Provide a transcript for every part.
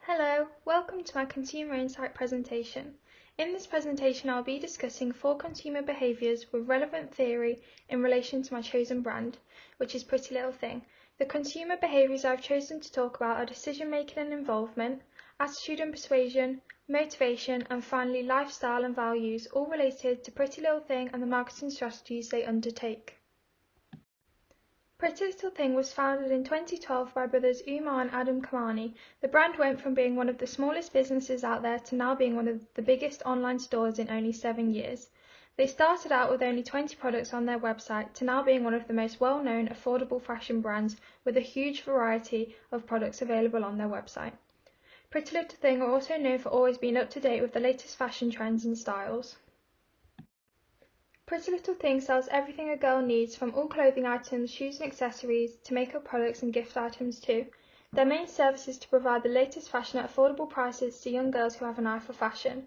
Hello, welcome to my Consumer Insight presentation. In this presentation I'll be discussing 4 consumer behaviours with relevant theory in relation to my chosen brand, which is Prettylittlething. The consumer behaviours I've chosen to talk about are decision making and involvement, attitude and persuasion, motivation, and finally lifestyle and values, all related to Prettylittlething and the marketing strategies they undertake. Prettylittlething was founded in 2012 by brothers Umar and Adam Kamani. The brand went from being one of the smallest businesses out there to now being one of the biggest online stores in only 7 years. They started out with only 20 products on their website to now being one of the most well-known affordable fashion brands with a huge variety of products available on their website. Prettylittlething are also known for always being up to date with the latest fashion trends and styles. Prettylittlething sells everything a girl needs, from all clothing items, shoes and accessories, to makeup products and gift items too. Their main service is to provide the latest fashion at affordable prices to young girls who have an eye for fashion.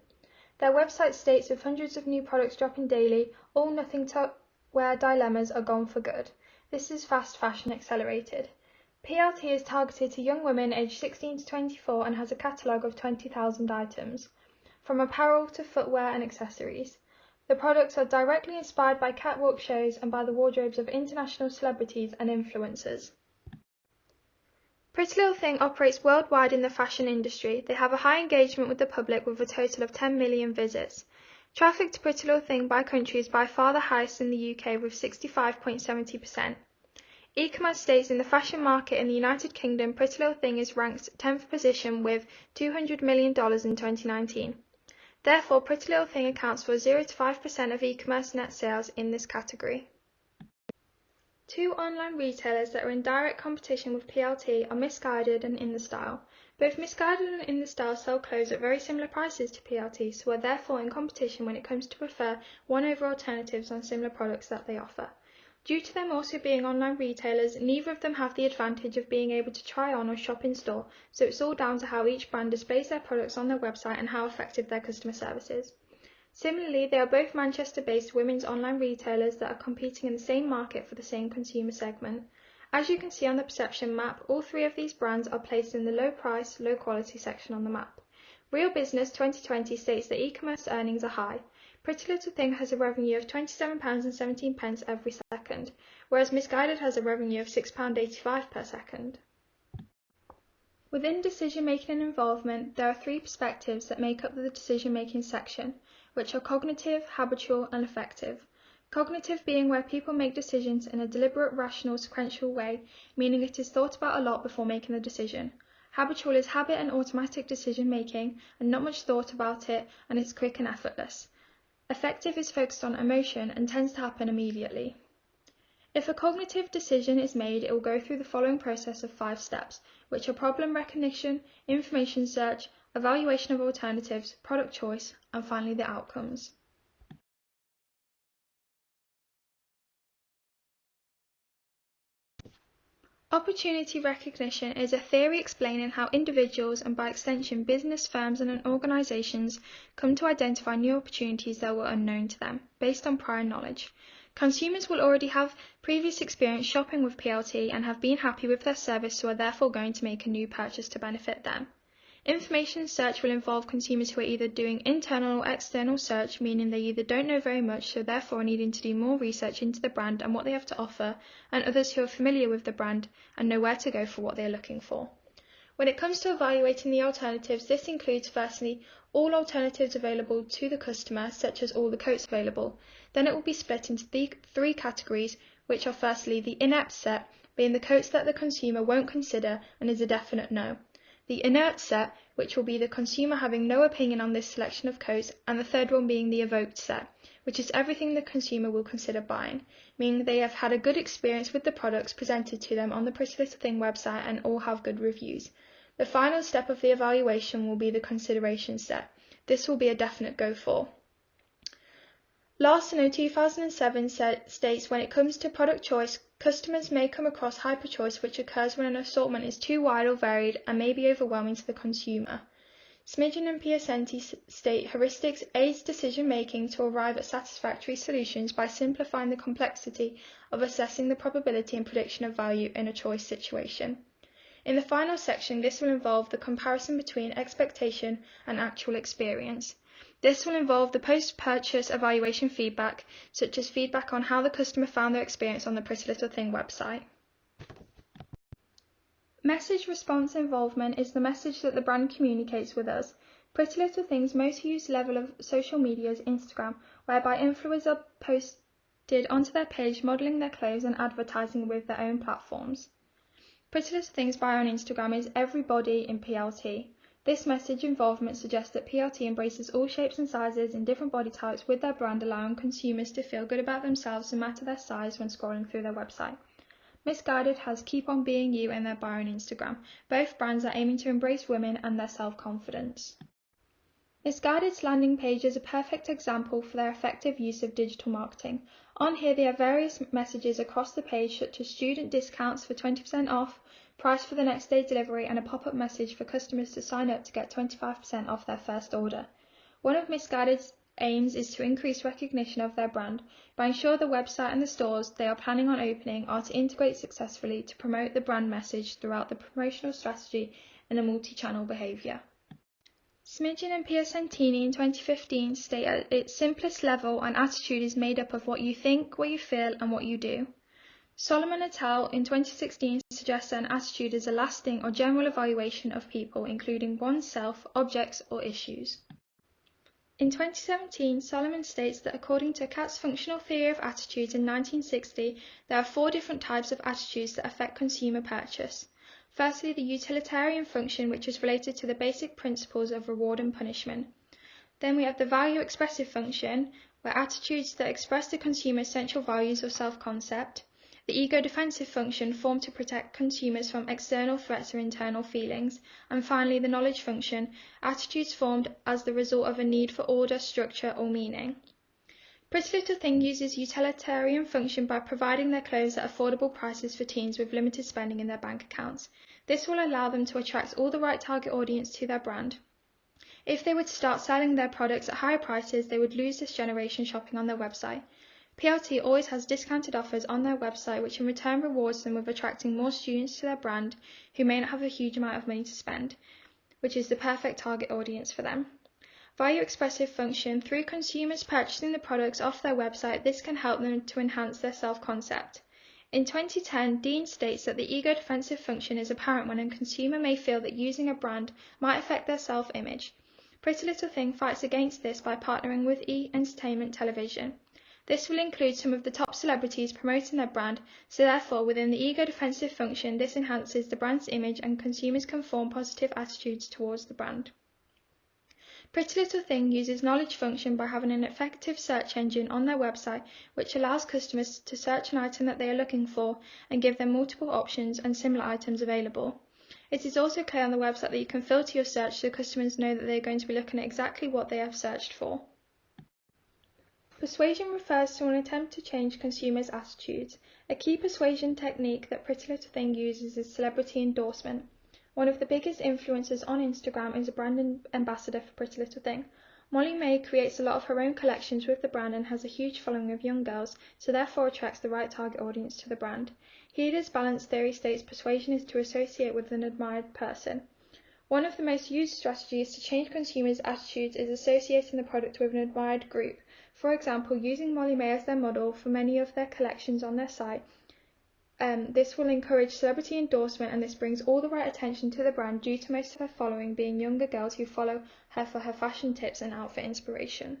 Their website states with hundreds of new products dropping daily, all nothing to wear dilemmas are gone for good. This is fast fashion accelerated. PLT is targeted to young women aged 16 to 24 and has a catalogue of 20,000 items, from apparel to footwear and accessories. The products are directly inspired by catwalk shows and by the wardrobes of international celebrities and influencers. Prettylittlething operates worldwide in the fashion industry. They have a high engagement with the public with a total of 10 million visits. Traffic to Prettylittlething by country is by far the highest in the UK with 65.70%. E-commerce states in the fashion market in the United Kingdom, Prettylittlething is ranked 10th position with $200 million in 2019. Therefore, Prettylittlething accounts for 0 to 5% of e-commerce net sales in this category. 2 online retailers that are in direct competition with PLT are Missguided and In The Style. Both Missguided and In The Style sell clothes at very similar prices to PLT, so are therefore in competition when it comes to prefer one over alternatives on similar products that they offer. Due to them also being online retailers, neither of them have the advantage of being able to try on or shop in store, so it's all down to how each brand displays their products on their website and how effective their customer service is. Similarly, they are both Manchester-based women's online retailers that are competing in the same market for the same consumer segment. As you can see on the perception map, all 3 of these brands are placed in the low price, low quality section on the map. Real Business 2020 states that e-commerce earnings are high. Prettylittlething has a revenue of £27.17 every second, whereas Missguided has a revenue of £6.85 per second. Within decision-making and involvement, there are 3 perspectives that make up the decision-making section, which are cognitive, habitual and affective. Cognitive being where people make decisions in a deliberate, rational, sequential way, meaning it is thought about a lot before making the decision. Habitual is habit and automatic decision-making, and not much thought about it, and it's quick and effortless. Affective is focused on emotion and tends to happen immediately. If a cognitive decision is made, it will go through the following process of 5 steps, which are problem recognition, information search, evaluation of alternatives, product choice, and finally the outcomes. Opportunity recognition is a theory explaining how individuals and by extension business firms and organisations come to identify new opportunities that were unknown to them, based on prior knowledge. Consumers will already have previous experience shopping with PLT and have been happy with their service, so are therefore going to make a new purchase to benefit them. Information search will involve consumers who are either doing internal or external search, meaning they either don't know very much, so therefore needing to do more research into the brand and what they have to offer, and others who are familiar with the brand and know where to go for what they are looking for. When it comes to evaluating the alternatives, this includes firstly all alternatives available to the customer, such as all the coats available. Then it will be split into 3 categories, which are firstly the inept set, being the coats that the consumer won't consider and is a definite no. The inert set, which will be the consumer having no opinion on this selection of coats, and the third one being the evoked set, which is everything the consumer will consider buying, meaning they have had a good experience with the products presented to them on the Prettylittlething website and all have good reviews. The final step of the evaluation will be the consideration set. This will be a definite go for. Larson 2007 states when it comes to product choice, customers may come across hyperchoice, which occurs when an assortment is too wide or varied and may be overwhelming to the consumer. Smidgen and Piacenti state heuristics aids decision-making to arrive at satisfactory solutions by simplifying the complexity of assessing the probability and prediction of value in a choice situation. In the final section, this will involve the comparison between expectation and actual experience. This will involve the post-purchase evaluation feedback, such as feedback on how the customer found their experience on the Pretty Little Thing website. Message response involvement is the message that the brand communicates with us. Pretty Little Thing's most used level of social media is Instagram, whereby influencers are posted onto their page modelling their clothes and advertising with their own platforms. Pretty Little Thing's bio on Instagram is everybody in PLT. This message involvement suggests that PLT embraces all shapes and sizes in different body types with their brand, allowing consumers to feel good about themselves no matter their size when scrolling through their website. Misguided has Keep On Being You in their bio on Instagram. Both brands are aiming to embrace women and their self-confidence. Misguided's landing page is a perfect example for their effective use of digital marketing. On here they have various messages across the page such as student discounts for 20% off, price for the next day delivery, and a pop-up message for customers to sign up to get 25% off their first order. One of Misguided's aims is to increase recognition of their brand by ensuring the website and the stores they are planning on opening are to integrate successfully to promote the brand message throughout the promotional strategy in a multi-channel behaviour. Smidgen and Piacentini in 2015 state at its simplest level, an attitude is made up of what you think, what you feel, and what you do. Solomon et al. In 2016 suggests that an attitude is a lasting or general evaluation of people, including oneself, objects, or issues. In 2017, Solomon states that according to Katz's functional theory of attitudes in 1960, there are 4 different types of attitudes that affect consumer purchase. Firstly, the utilitarian function, which is related to the basic principles of reward and punishment. Then we have the value expressive function, where attitudes that express the consumer's essential values or self-concept. The ego defensive function, formed to protect consumers from external threats or internal feelings. And finally, the knowledge function, attitudes formed as the result of a need for order, structure, or meaning. Pretty Little Thing uses utilitarian function by providing their clothes at affordable prices for teens with limited spending in their bank accounts. This will allow them to attract all the right target audience to their brand. If they were to start selling their products at higher prices, they would lose this generation shopping on their website. PLT always has discounted offers on their website, which in return rewards them with attracting more students to their brand who may not have a huge amount of money to spend, which is the perfect target audience for them. Value expressive function, through consumers purchasing the products off their website, this can help them to enhance their self-concept. In 2010, Dean states that the ego defensive function is apparent when a consumer may feel that using a brand might affect their self-image. Pretty Little Thing fights against this by partnering with E! Entertainment Television. This will include some of the top celebrities promoting their brand, so therefore within the ego defensive function, this enhances the brand's image and consumers can form positive attitudes towards the brand. Pretty Little Thing uses knowledge function by having an effective search engine on their website which allows customers to search an item that they are looking for and give them multiple options and similar items available. It is also clear on the website that you can filter your search so customers know that they are going to be looking at exactly what they have searched for. Persuasion refers to an attempt to change consumers' attitudes. A key persuasion technique that Pretty Little Thing uses is celebrity endorsement. One of the biggest influencers on Instagram is a brand ambassador for Pretty Little Thing. Molly May creates a lot of her own collections with the brand and has a huge following of young girls, so therefore attracts the right target audience to the brand. Healy's balance theory states persuasion is to associate with an admired person. One of the most used strategies to change consumers' attitudes is associating the product with an admired group. For example, using Molly May as their model for many of their collections on their site. This will encourage celebrity endorsement, and this brings all the right attention to the brand due to most of her following being younger girls who follow her for her fashion tips and outfit inspiration.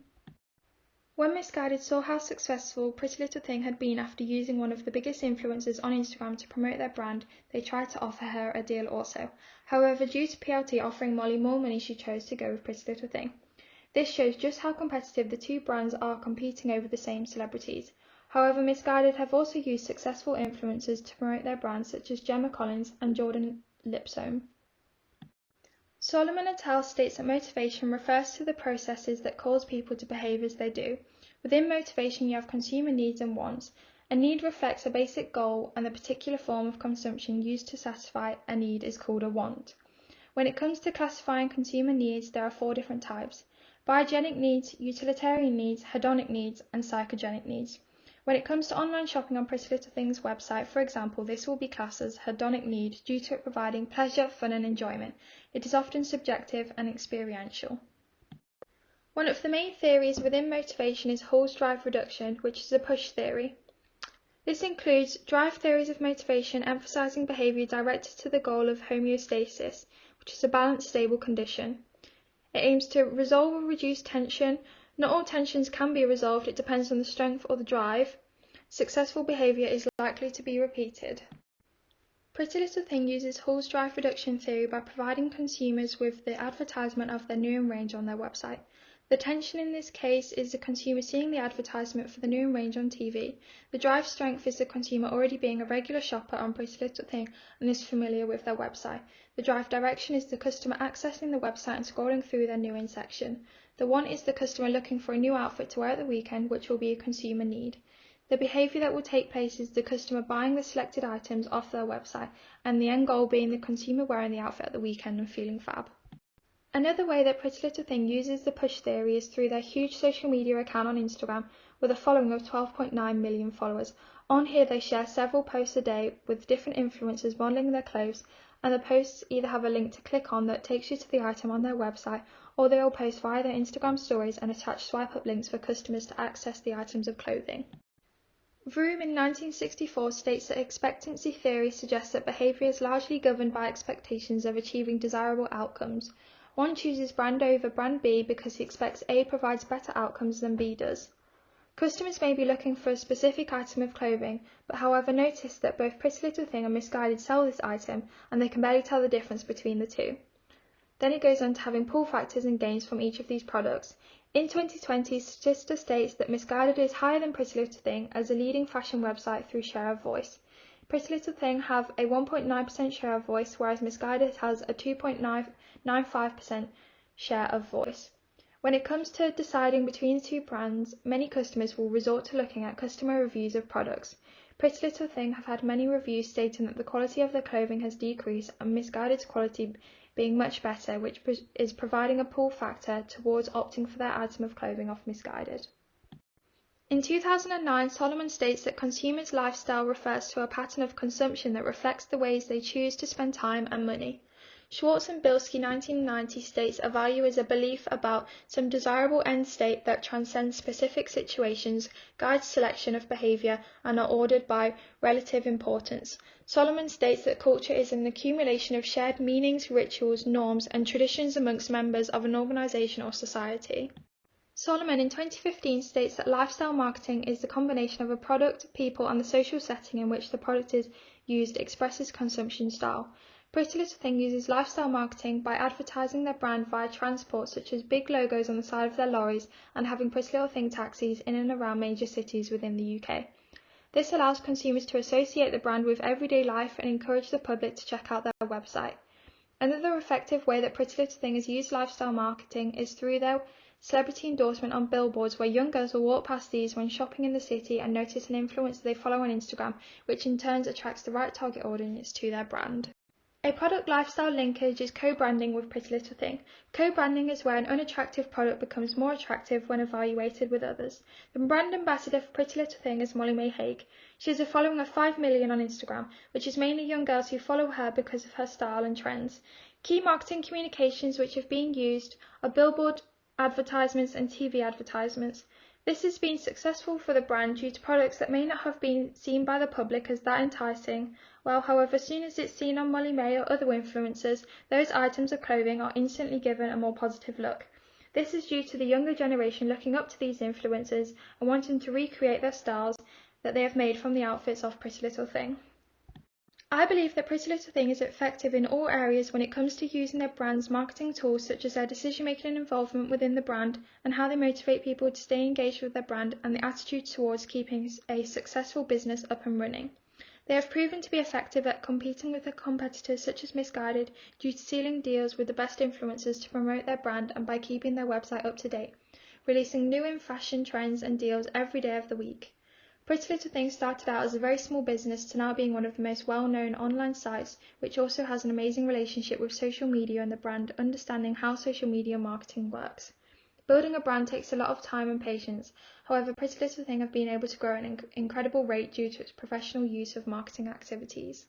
When Misguided saw how successful Pretty Little Thing had been after using one of the biggest influencers on Instagram to promote their brand, they tried to offer her a deal also. However, due to PLT offering Molly more money, she chose to go with Pretty Little Thing. This shows just how competitive the two brands are competing over the same celebrities. However, Misguided have also used successful influencers to promote their brands such as Gemma Collins and Jordan Lipsome. Solomon et al. States that motivation refers to the processes that cause people to behave as they do. Within motivation you have consumer needs and wants. A need reflects a basic goal, and the particular form of consumption used to satisfy a need is called a want. When it comes to classifying consumer needs, there are 4 different types: biogenic needs, utilitarian needs, hedonic needs, and psychogenic needs. When it comes to online shopping on Prettylittlething's website, for example, this will be classed as hedonic need due to it providing pleasure, fun and enjoyment. It is often subjective and experiential. One of the main theories within motivation is Hall's drive reduction, which is a push theory. This includes drive theories of motivation emphasizing behavior directed to the goal of homeostasis, which is a balanced, stable condition. It aims to resolve or reduce tension. Not all tensions can be resolved, it depends on the strength or the drive. Successful behavior is likely to be repeated. Prettylittlething uses Hall's drive reduction theory by providing consumers with the advertisement of their new range on their website. The tension in this case is the consumer seeing the advertisement for the new range on TV. The drive strength is the consumer already being a regular shopper on Prettylittlething and is familiar with their website. The drive direction is the customer accessing the website and scrolling through their new in section. The want is the customer looking for a new outfit to wear at the weekend, which will be a consumer need. The behavior that will take place is the customer buying the selected items off their website, and the end goal being the consumer wearing the outfit at the weekend and feeling fab. Another way that Prettylittlething uses the push theory is through their huge social media account on Instagram with a following of 12.9 million followers. On here they share several posts a day with different influencers modelling their clothes, and the posts either have a link to click on that takes you to the item on their website, or they will post via their Instagram stories and attach swipe up links for customers to access the items of clothing. Vroom in 1964 states that expectancy theory suggests that behaviour is largely governed by expectations of achieving desirable outcomes. One chooses brand over brand B because he expects A provides better outcomes than B does. Customers may be looking for a specific item of clothing, but however notice that both Prettylittlething and Missguided sell this item and they can barely tell the difference between the two. Then it goes on to having pull factors and gains from each of these products. In 2020, Statista states that Missguided is higher than Prettylittlething as a leading fashion website through share of voice. Prettylittlething have a 1.9% share of voice, whereas Missguided has a 2.95% share of voice. When it comes to deciding between the two brands, many customers will resort to looking at customer reviews of products. Prettylittlething have had many reviews stating that the quality of their clothing has decreased and Missguided's quality being much better, which is providing a pull factor towards opting for their item of clothing off Missguided. In 2009, Solomon states that consumers' lifestyle refers to a pattern of consumption that reflects the ways they choose to spend time and money. Schwartz and Bilski 1990 states a value is a belief about some desirable end state that transcends specific situations, guides selection of behavior, and are ordered by relative importance. Solomon states that culture is an accumulation of shared meanings, rituals, norms, and traditions amongst members of an organization or society. Solomon in 2015 states that lifestyle marketing is the combination of a product, people, and the social setting in which the product is used expresses consumption style. Prettylittlething uses lifestyle marketing by advertising their brand via transport such as big logos on the side of their lorries and having Prettylittlething taxis in and around major cities within the UK. This allows consumers to associate the brand with everyday life and encourage the public to check out their website. Another effective way that Prettylittlething has used lifestyle marketing is through their celebrity endorsement on billboards, where young girls will walk past these when shopping in the city and notice an influencer they follow on Instagram, which in turn attracts the right target audience to their brand. A product lifestyle linkage is co-branding with Prettylittlething. Co-branding is where an unattractive product becomes more attractive when evaluated with others. The brand ambassador for Prettylittlething is Molly May Hague. She has a following of 5 million on Instagram, which is mainly young girls who follow her because of her style and trends. Key marketing communications which have been used are billboard advertisements and TV advertisements. This has been successful for the brand due to products that may not have been seen by the public as that enticing, while however as soon as it's seen on Molly May or other influencers, those items of clothing are instantly given a more positive look. This is due to the younger generation looking up to these influencers and wanting to recreate their styles that they have made from the outfits of Prettylittlething. I believe that Prettylittlething is effective in all areas when it comes to using their brand's marketing tools, such as their decision-making and involvement within the brand, and how they motivate people to stay engaged with their brand, and the attitude towards keeping a successful business up and running. They have proven to be effective at competing with their competitors such as Missguided due to sealing deals with the best influencers to promote their brand and by keeping their website up to date, releasing new in fashion trends and deals every day of the week. Prettylittlething started out as a very small business to now being one of the most well-known online sites, which also has an amazing relationship with social media and the brand, understanding how social media marketing works. Building a brand takes a lot of time and patience. However, Pretty Little Thing have been able to grow at an incredible rate due to its professional use of marketing activities.